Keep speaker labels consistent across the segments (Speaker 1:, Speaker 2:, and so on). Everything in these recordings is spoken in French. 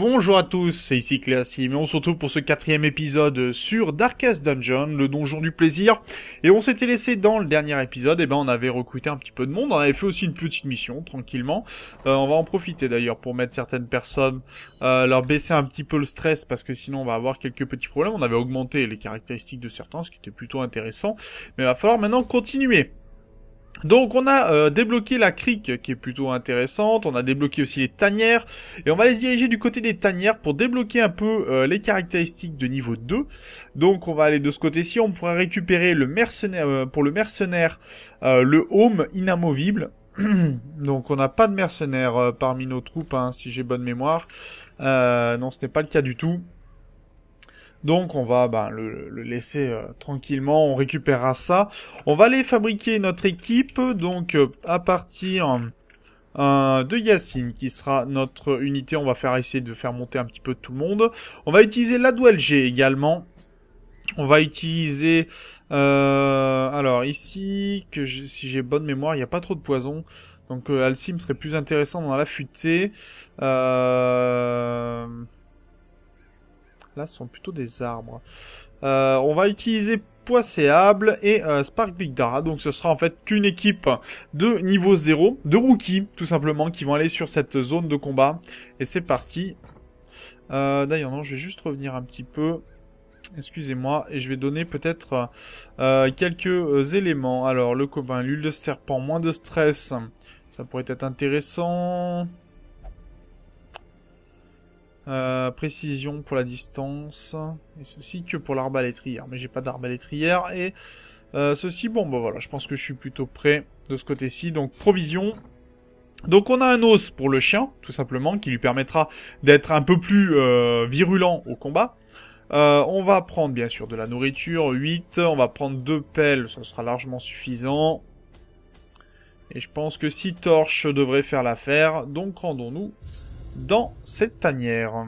Speaker 1: Bonjour à tous, c'est ici Cléassim et on se retrouve pour ce 4e épisode sur Darkest Dungeon, le donjon du plaisir. Et on s'était laissé dans le dernier épisode, et on avait recruté un petit peu de monde, on avait fait aussi une petite mission, tranquillement. On va en profiter d'ailleurs pour mettre certaines personnes, leur baisser un petit peu le stress, parce que sinon on va avoir quelques petits problèmes. On avait augmenté les caractéristiques de certains, ce qui était plutôt intéressant. Mais il va falloir maintenant continuer. Donc on a débloqué la crique qui est plutôt intéressante, on a débloqué aussi les tanières, et on va les diriger du côté des tanières pour débloquer un peu les caractéristiques de niveau 2. Donc on va aller de ce côté-ci, on pourra récupérer le mercenaire, pour le mercenaire, le home inamovible. Donc on n'a pas de mercenaires parmi nos troupes, hein, si j'ai bonne mémoire. Non, ce n'est pas le cas du tout. Donc on va le laisser tranquillement, on récupérera ça. On va aller fabriquer notre équipe, donc à partir de Yacine, qui sera notre unité. On va essayer de faire monter un petit peu tout le monde. On va utiliser l'Adwalg également. On va utiliser... alors ici, si j'ai bonne mémoire, il n'y a pas trop de poison. Donc Alcim serait plus intéressant dans la futée. Là, ce sont plutôt des arbres. On va utiliser Poisséable et Spark Big Dara. Donc ce sera en fait qu'une équipe de niveau 0, de rookies tout simplement, qui vont aller sur cette zone de combat. Et c'est parti. D'ailleurs non, je vais juste revenir un petit peu. Excusez-moi. Et je vais donner peut-être quelques éléments. Alors le copain, l'huile de serpent, moins de stress. Ça pourrait être intéressant. Précision pour la distance. Et ceci que pour l'arbalétrière. Mais j'ai pas d'arbalétrière. Et ceci, bon, voilà, je pense que je suis plutôt prêt de ce côté-ci. Donc, provision. Donc, on a un os pour le chien, tout simplement, qui lui permettra d'être un peu plus virulent au combat. On va prendre, bien sûr, de la nourriture, 8. On va prendre 2 pelles, ça sera largement suffisant. Et je pense que 6 torches devraient faire l'affaire. Donc, rendons-nous dans cette tanière.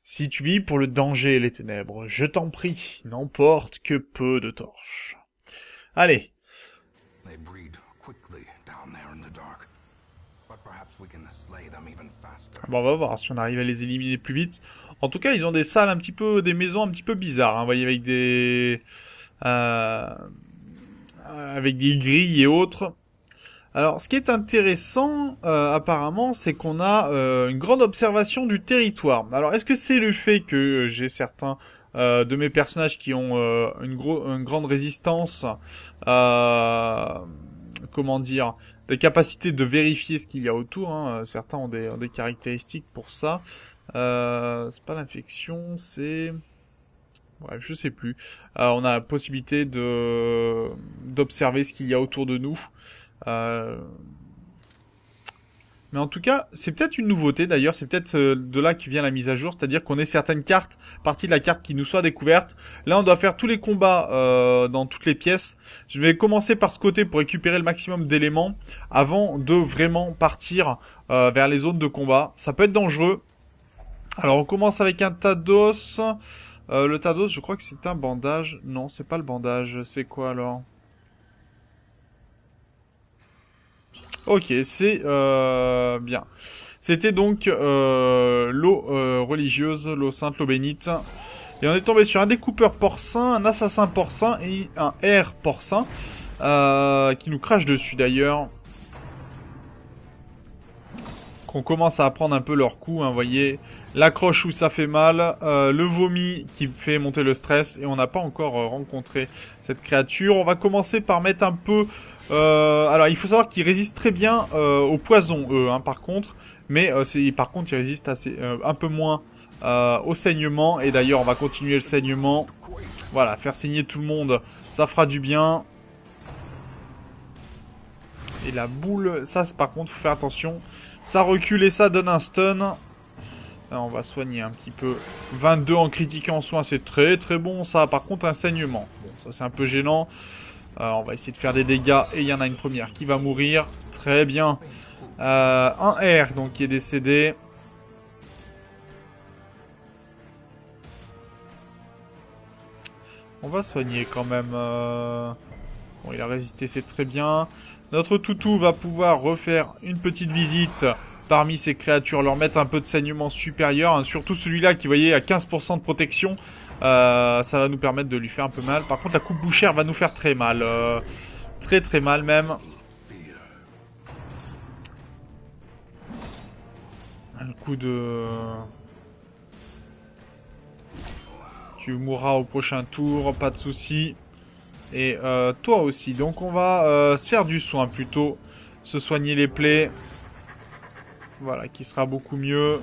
Speaker 1: Si tu vis pour le danger et les ténèbres, je t'en prie, n'emporte que peu de torches. Allez. Bon, on va voir si on arrive à les éliminer plus vite. En tout cas, ils ont des salles un petit peu, des maisons un petit peu bizarres, hein, vous voyez, avec des grilles et autres. Alors, ce qui est intéressant, apparemment, c'est qu'on a une grande observation du territoire. Alors, est-ce que c'est le fait que j'ai certains de mes personnages qui ont une grande résistance, comment dire, des capacités de vérifier ce qu'il y a autour, hein. Certains ont des caractéristiques pour ça. C'est pas l'infection, c'est... Bref, je sais plus. On a la possibilité d'observer ce qu'il y a autour de nous. Mais en tout cas, c'est peut-être une nouveauté d'ailleurs, c'est peut-être de là que vient la mise à jour, c'est-à-dire qu'on ait certaines cartes, parties de la carte qui nous soient découvertes. Là, on doit faire tous les combats dans toutes les pièces. Je vais commencer par ce côté pour récupérer le maximum d'éléments avant de vraiment partir vers les zones de combat. Ça peut être dangereux. Alors, on commence avec un tas d'os. Le tas d'os, je crois que c'est un bandage. Non, c'est pas le bandage. C'est quoi alors ? Ok, c'est bien. C'était donc l'eau religieuse, l'eau sainte, l'eau bénite. Et on est tombé sur un découpeur porcin, un assassin porcin et un R porcin. Qui nous crache dessus d'ailleurs. Qu'on commence à apprendre un peu leur coup, hein, vous voyez. L'accroche où ça fait mal, le vomi qui fait monter le stress. Et on n'a pas encore rencontré cette créature. On va commencer par mettre un peu... alors, il faut savoir qu'ils résistent très bien au poison, eux, hein, par contre. Mais par contre, ils résistent un peu moins au saignement. Et d'ailleurs, on va continuer le saignement. Voilà, faire saigner tout le monde, ça fera du bien. Et la boule, ça, par contre, faut faire attention. Ça recule et ça donne un stun. Là, on va soigner un petit peu. 22 en critique en soin, c'est très très bon, ça. Par contre, un saignement. Bon, ça, c'est un peu gênant. On va essayer de faire des dégâts. Et il y en a une première qui va mourir. Très bien. Un R, donc, qui est décédé. On va soigner quand même. Bon, il a résisté, c'est très bien. Notre toutou va pouvoir refaire une petite visite parmi ces créatures, leur mettre un peu de saignement supérieur, hein. Surtout celui-là qui, vous voyez, a 15% de protection. Ça va nous permettre de lui faire un peu mal. Par contre, la coupe bouchère va nous faire très mal. Très très mal même. Un coup de... Tu mourras au prochain tour, pas de souci. Et toi aussi. Donc on va se faire du soin plutôt. Se soigner les plaies. Voilà, qui sera beaucoup mieux.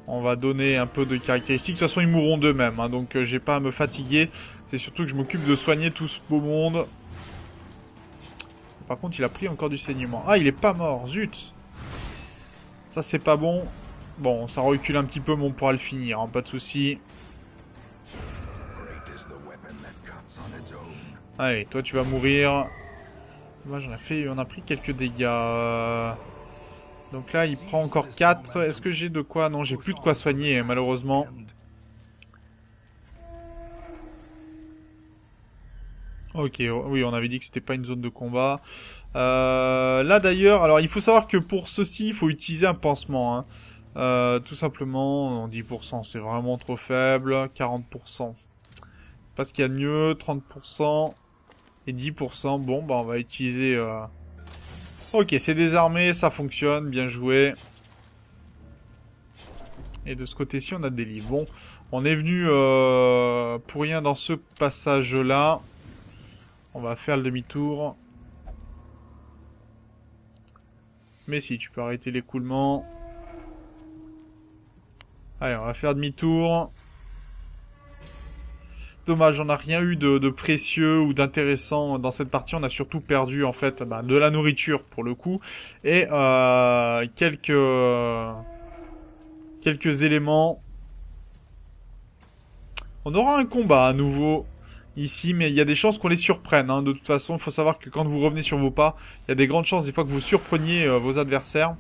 Speaker 1: On va donner un peu de caractéristiques. De toute façon, ils mourront d'eux-mêmes. Hein, donc j'ai pas à me fatiguer. C'est surtout que je m'occupe de soigner tout ce beau monde. Par contre, il a pris encore du saignement. Ah, il est pas mort. Zut. Ça, c'est pas bon. Bon, ça recule un petit peu, mais on pourra le finir. Hein, pas de souci. Allez, toi tu vas mourir. Moi on a pris quelques dégâts. Donc là il prend encore 4. Est-ce que j'ai de quoi? Non, j'ai plus de quoi soigner malheureusement. Ok, oui, on avait dit que c'était pas une zone de combat. Là d'ailleurs, alors il faut savoir que pour ceci, il faut utiliser un pansement. Hein. Tout simplement, 10% c'est vraiment trop faible. 40%. C'est pas ce qu'il y a de mieux. 30%. Et 10%, bon, bah on va utiliser... Ok, c'est désarmé, ça fonctionne, bien joué. Et de ce côté-ci, on a des livres. Bon, on est venu pour rien dans ce passage-là. On va faire le demi-tour. Mais si, tu peux arrêter l'écoulement. Allez, on va faire demi-tour. Dommage, on n'a rien eu de précieux ou d'intéressant dans cette partie. On a surtout perdu en fait de la nourriture pour le coup et quelques éléments. On aura un combat à nouveau ici, mais il y a des chances qu'on les surprenne. Hein. De toute façon, il faut savoir que quand vous revenez sur vos pas, il y a des grandes chances des fois que vous surpreniez vos adversaires.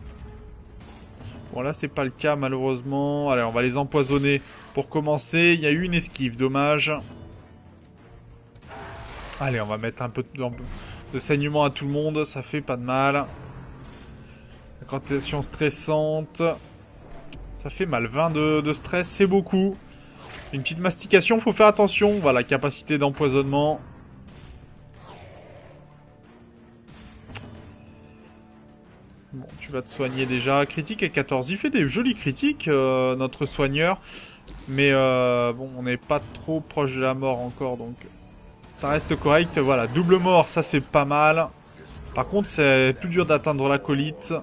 Speaker 1: Bon là c'est pas le cas malheureusement. Allez, on va les empoisonner pour commencer. Il y a eu une esquive, dommage. Allez, on va mettre un peu de saignement à tout le monde, ça fait pas de mal. Incantation stressante. Ça fait mal, 20 de stress, c'est beaucoup. Une petite mastication, faut faire attention. Voilà, capacité d'empoisonnement. Bon, tu vas te soigner déjà. Critique à 14. Il fait des jolis critiques, notre soigneur. Mais bon, on n'est pas trop proche de la mort encore, donc ça reste correct. Voilà, double mort, ça c'est pas mal. Par contre, c'est plus dur d'atteindre l'acolyte.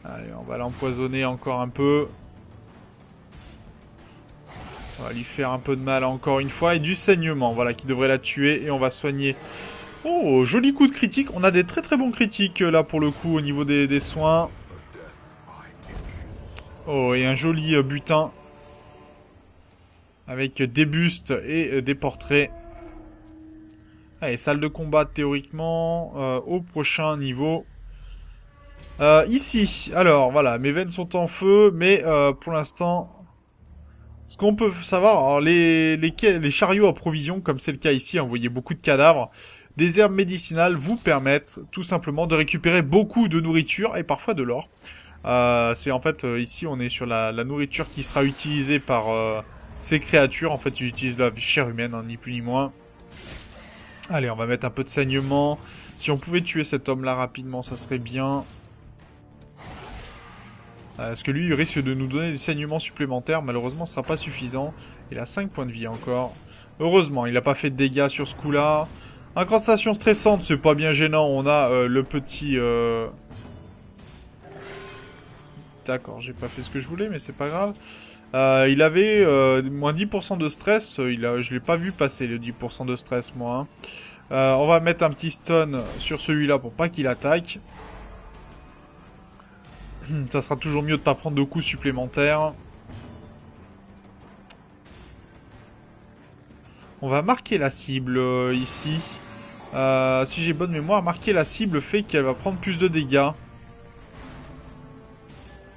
Speaker 1: Allez, on va l'empoisonner encore un peu. On va lui faire un peu de mal encore une fois. Et du saignement, voilà, qui devrait la tuer. Et on va soigner. Oh, joli coup de critique. On a des très très bons critiques là pour le coup au niveau des soins. Oh, et un joli butin. Avec des bustes et des portraits. Allez, salle de combat théoriquement au prochain niveau. Ici, alors voilà, mes veines sont en feu, mais pour l'instant... Ce qu'on peut savoir, alors les chariots à provisions, comme c'est le cas ici, hein, vous voyez beaucoup de cadavres, des herbes médicinales vous permettent tout simplement de récupérer beaucoup de nourriture et parfois de l'or. C'est en fait, ici on est sur la nourriture qui sera utilisée par ces créatures. En fait, ils utilisent la chair humaine, hein, ni plus ni moins. Allez, on va mettre un peu de saignement. Si on pouvait tuer cet homme-là rapidement, ça serait bien. Parce que lui, il risque de nous donner des saignements supplémentaires. Malheureusement, ce sera pas suffisant. Il a 5 points de vie encore. Heureusement, il n'a pas fait de dégâts sur ce coup-là. Incantation stressante, c'est pas bien gênant. On a le petit... D'accord, j'ai pas fait ce que je voulais, mais c'est pas grave. Il avait moins 10% de stress. Je l'ai pas vu passer, le 10% de stress, moi. Hein. On va mettre un petit stun sur celui-là pour pas qu'il attaque. Ça sera toujours mieux de pas prendre de coups supplémentaires. On va marquer la cible ici. Si j'ai bonne mémoire, marquer la cible fait qu'elle va prendre plus de dégâts.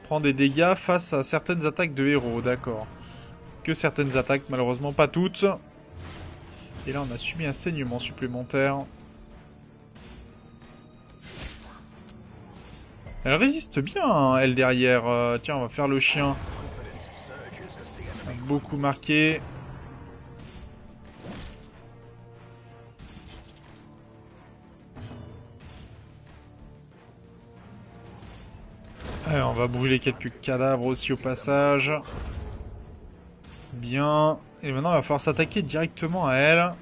Speaker 1: Prendre des dégâts face à certaines attaques de héros, d'accord. que certaines attaques, malheureusement pas toutes. Et là on a subi un saignement supplémentaire. Elle résiste bien, hein, elle derrière. Tiens, on va faire le chien. Beaucoup marqué. Allez, on va brûler quelques cadavres aussi au passage. Bien. Et maintenant, il va falloir s'attaquer directement à elle.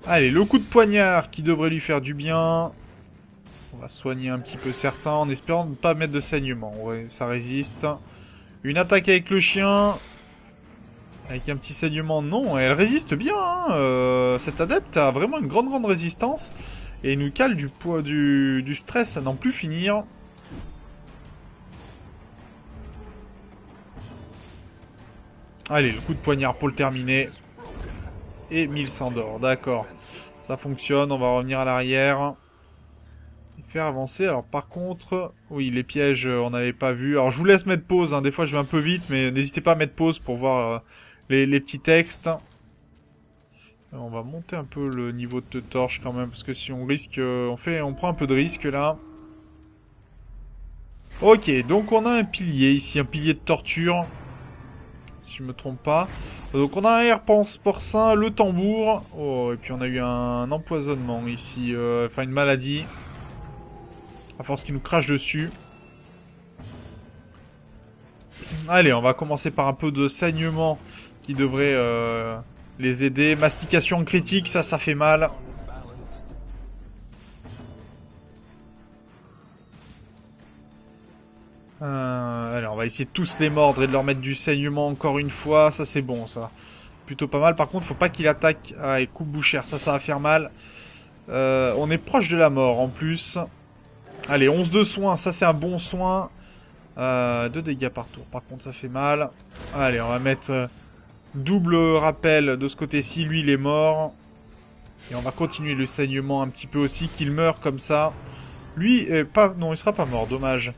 Speaker 1: Allez, le coup de poignard qui devrait lui faire du bien. On va soigner un petit peu certains en espérant ne pas mettre de saignement. Ouais, ça résiste. Une attaque avec le chien. Avec un petit saignement, non. Elle résiste bien. Hein. Cette adepte a vraiment une grande résistance. Et nous cale du poids du stress à n'en plus finir. Allez, le coup de poignard pour le terminer. Et 1100 d'or, d'accord. Ça fonctionne, on va revenir à l'arrière. Et faire avancer. Alors par contre, oui, les pièges, on n'avait pas vu. Alors je vous laisse mettre pause, hein. Des fois je vais un peu vite, mais n'hésitez pas à mettre pause pour voir les petits textes. On va monter un peu le niveau de torche quand même, parce que si on risque... on prend un peu de risque là. Ok, donc on a un pilier ici, un pilier de torture. Si je me trompe pas. Donc on a un air porcin, le tambour. Oh, et puis on a eu un empoisonnement ici. Enfin une maladie. À force qu'il nous crache dessus. Allez, on va commencer par un peu de saignement qui devrait les aider. Mastication critique, ça fait mal. Allez, on va essayer de tous les mordre et de leur mettre du saignement encore une fois. Ça, c'est bon, ça. Plutôt pas mal. Par contre, faut pas qu'il attaque. Ah, et coupe bouchère. Ça va faire mal. On est proche de la mort, en plus. Allez, 11 de soins. Ça, c'est un bon soin. 2 dégâts par tour. Par contre, ça fait mal. Allez, on va mettre double rappel de ce côté-ci. Lui, il est mort. Et on va continuer le saignement un petit peu aussi. Qu'il meure comme ça. Lui, non, il sera pas mort. Dommage.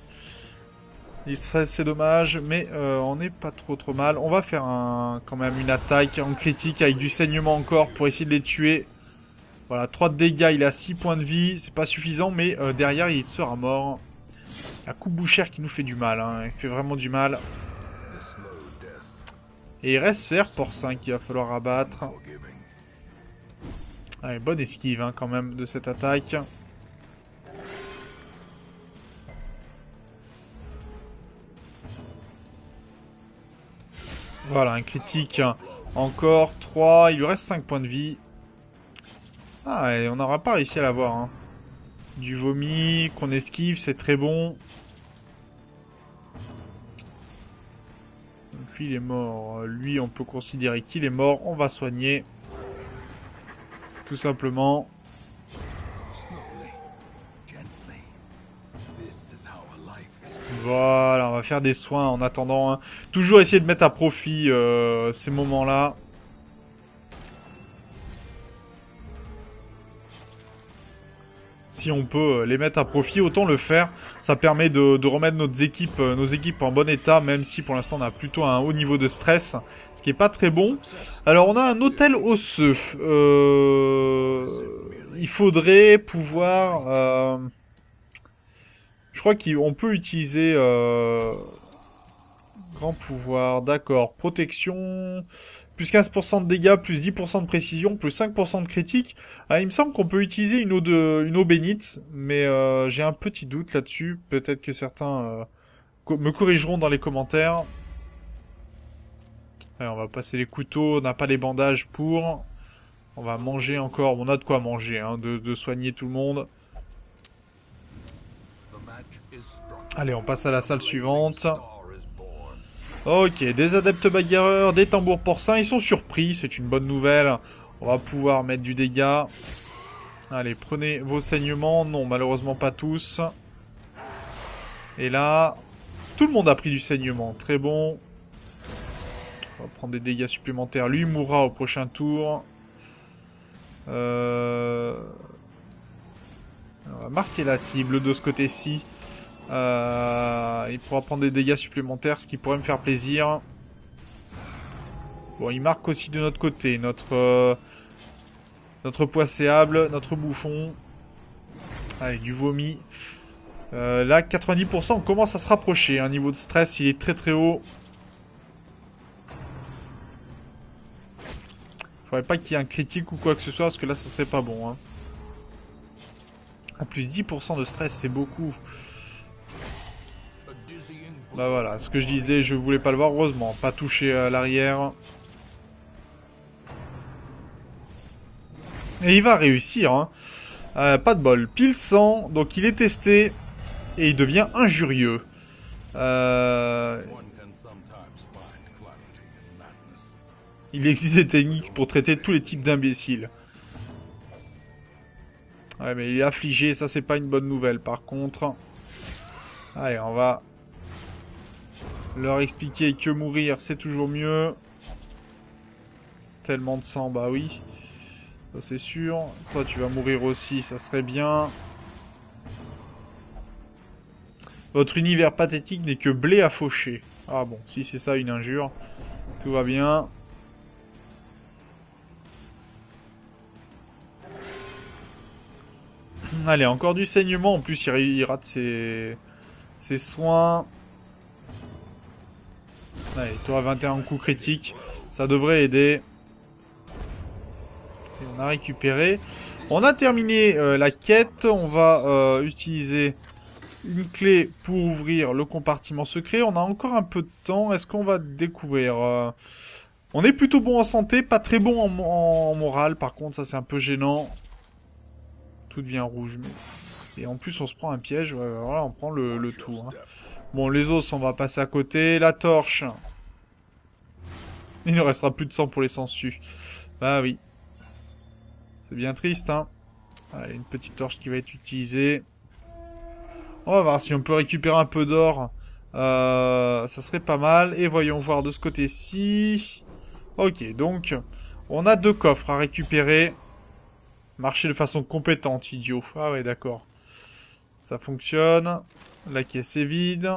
Speaker 1: C'est dommage, mais on n'est pas trop mal. On va faire quand même une attaque en critique avec du saignement encore pour essayer de les tuer. Voilà, 3 de dégâts, il a 6 points de vie. C'est pas suffisant, mais derrière, il sera mort. La coupe bouchère qui nous fait du mal, hein. Il fait vraiment du mal. Et il reste ce air porcin qu'il va falloir abattre. Allez, bonne esquive hein, quand même de cette attaque. Voilà, un critique. Encore 3. Il lui reste 5 points de vie. Ah, et on n'aura pas réussi à l'avoir. Hein. Du vomi qu'on esquive, c'est très bon. Donc lui, il est mort. Lui, on peut considérer qu'il est mort. On va soigner. Tout simplement. Voilà, on va faire des soins en attendant. Hein. Toujours essayer de mettre à profit ces moments-là. Si on peut les mettre à profit, autant le faire. Ça permet de remettre nos équipes en bon état, même si pour l'instant on a plutôt un haut niveau de stress, ce qui est pas très bon. Alors on a un hôtel osseux. Il faudrait pouvoir... je crois qu'on peut utiliser... grand pouvoir, d'accord. Protection... Plus 15% de dégâts, plus 10% de précision, plus 5% de critique. Ah, il me semble qu'on peut utiliser une eau bénite, mais j'ai un petit doute là-dessus. Peut-être que certains me corrigeront dans les commentaires. Allez, on va passer les couteaux, on n'a pas les bandages pour. On va manger encore, on a de quoi manger, hein, de soigner tout le monde. Allez, on passe à la salle suivante. Ok, des adeptes bagarreurs, des tambours porcins, ils sont surpris, c'est une bonne nouvelle. On va pouvoir mettre du dégât. Allez, prenez vos saignements. Non, malheureusement pas tous. Et là, tout le monde a pris du saignement, très bon. On va prendre des dégâts supplémentaires. Lui mourra au prochain tour. On va marquer la cible de ce côté-ci. Il pourra prendre des dégâts supplémentaires, ce qui pourrait me faire plaisir. Bon, il marque aussi de notre côté. Notre poisséable, notre bouffon. Allez, du vomi. Là, 90%, on commence à se rapprocher. Un niveau de stress, il est très très haut. Faudrait pas qu'il y ait un critique ou quoi que ce soit, parce que là, ça serait pas bon. Hein. À plus 10% de stress, c'est beaucoup. Bah voilà, ce que je disais, je voulais pas le voir, heureusement. Pas toucher à l'arrière. Et il va réussir, hein. Pas de bol. Pile 100, donc il est testé. Et il devient injurieux. Il existe des techniques pour traiter tous les types d'imbéciles. Ouais, mais il est affligé, ça c'est pas une bonne nouvelle. Par contre... Allez, on va... leur expliquer que mourir, c'est toujours mieux. Tellement de sang, bah oui. Ça c'est sûr. Toi, tu vas mourir aussi, ça serait bien. Votre univers pathétique n'est que blé à faucher. Ah bon, si c'est ça une injure, tout va bien. Allez, encore du saignement. En plus, il rate ses soins. Allez, toi 21 coups critiques. Ça devrait aider. Et on a récupéré. On a terminé la quête. On va utiliser une clé pour ouvrir le compartiment secret. On a encore un peu de temps. Est-ce qu'on va découvrir On est plutôt bon en santé, pas très bon en morale. Par contre, ça c'est un peu gênant. Tout devient rouge. Mais... Et en plus, on se prend un piège. Voilà, on prend le tout. Hein. Bon, les os, on va passer à côté. La torche. Il ne restera plus de sang pour les sangsues. Bah oui. C'est bien triste, hein. Allez, une petite torche qui va être utilisée. On va voir si on peut récupérer un peu d'or. Ça serait pas mal. Et voyons voir de ce côté-ci. Ok, donc, on a 2 coffres à récupérer. Marcher de façon compétente, idiot. Ah ouais, d'accord. Ça fonctionne. La caisse est vide.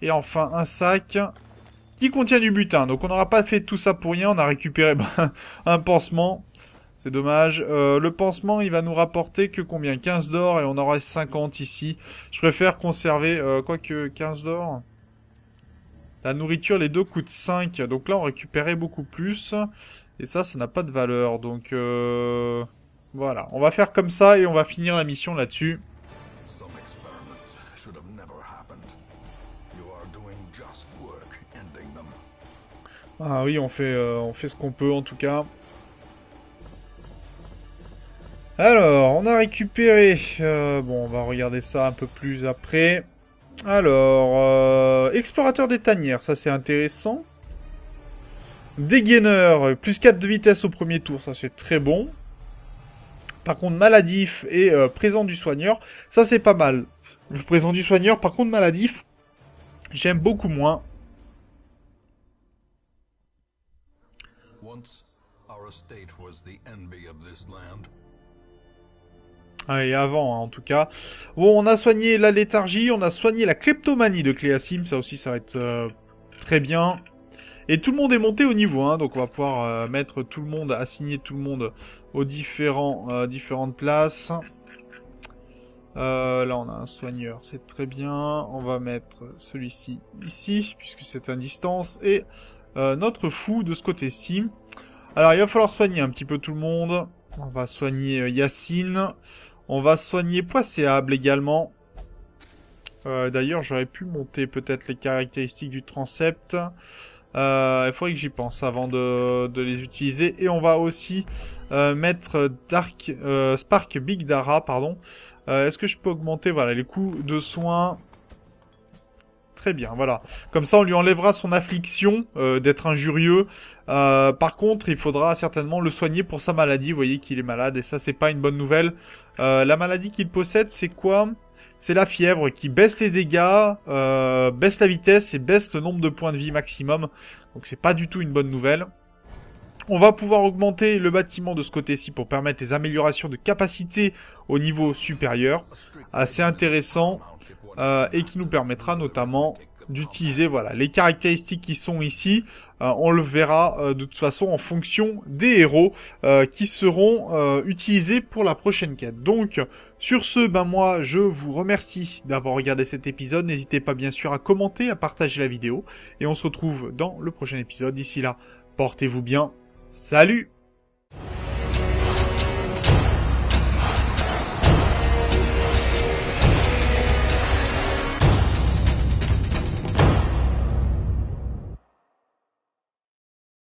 Speaker 1: Et enfin, un sac qui contient du butin. Donc, on n'aura pas fait tout ça pour rien. On a récupéré un pansement. C'est dommage. Le pansement, il va nous rapporter que combien? 15 d'or et on aura 50 ici. Je préfère conserver, quoique 15 d'or. La nourriture, les deux coûtent 5. Donc là, on récupérait beaucoup plus. Et ça n'a pas de valeur. Donc, voilà. On va faire comme ça et on va finir la mission là-dessus. Ah oui, on fait ce qu'on peut en tout cas. Alors, on a récupéré... bon, on va regarder ça un peu plus après. Alors, explorateur des tanières, ça c'est intéressant. Dégaineur, plus 4 de vitesse au premier tour, ça c'est très bon. Par contre, maladif et présent du soigneur, ça c'est pas mal. Le présent du soigneur, par contre, maladif, j'aime beaucoup moins. Et avant, hein, en tout cas. Bon, on a soigné la léthargie, on a soigné la kleptomanie de Cléasim, ça aussi, ça va être très bien. Et tout le monde est monté au niveau, hein, donc on va pouvoir mettre tout le monde, assigner tout le monde aux différentes places. Là, on a un soigneur, c'est très bien. On va mettre celui-ci ici, puisque c'est à distance. Et notre fou de ce côté-ci. Alors, il va falloir soigner un petit peu tout le monde. On va soigner Yacine. On va soigner Poisséable également. D'ailleurs, j'aurais pu monter peut-être les caractéristiques du transept. Il faudrait que j'y pense avant de les utiliser. Et on va aussi mettre Spark Big Dara, pardon. Est-ce que je peux augmenter, voilà, les coûts de soins? Très bien, voilà. Comme ça, on lui enlèvera son affliction d'être injurieux. Par contre, il faudra certainement le soigner pour sa maladie. Vous voyez qu'il est malade et ça, c'est pas une bonne nouvelle. La maladie qu'il possède, c'est quoi? C'est la fièvre qui baisse les dégâts, baisse la vitesse et baisse le nombre de points de vie maximum. Donc c'est pas du tout une bonne nouvelle. On va pouvoir augmenter le bâtiment de ce côté-ci pour permettre des améliorations de capacité au niveau supérieur. Assez intéressant. Et qui nous permettra notamment d'utiliser voilà les caractéristiques qui sont ici. On le verra de toute façon en fonction des héros qui seront utilisés pour la prochaine quête. Donc sur ce, ben moi je vous remercie d'avoir regardé cet épisode. N'hésitez pas bien sûr à commenter, à partager la vidéo. Et on se retrouve dans le prochain épisode. D'ici là, portez-vous bien. Salut!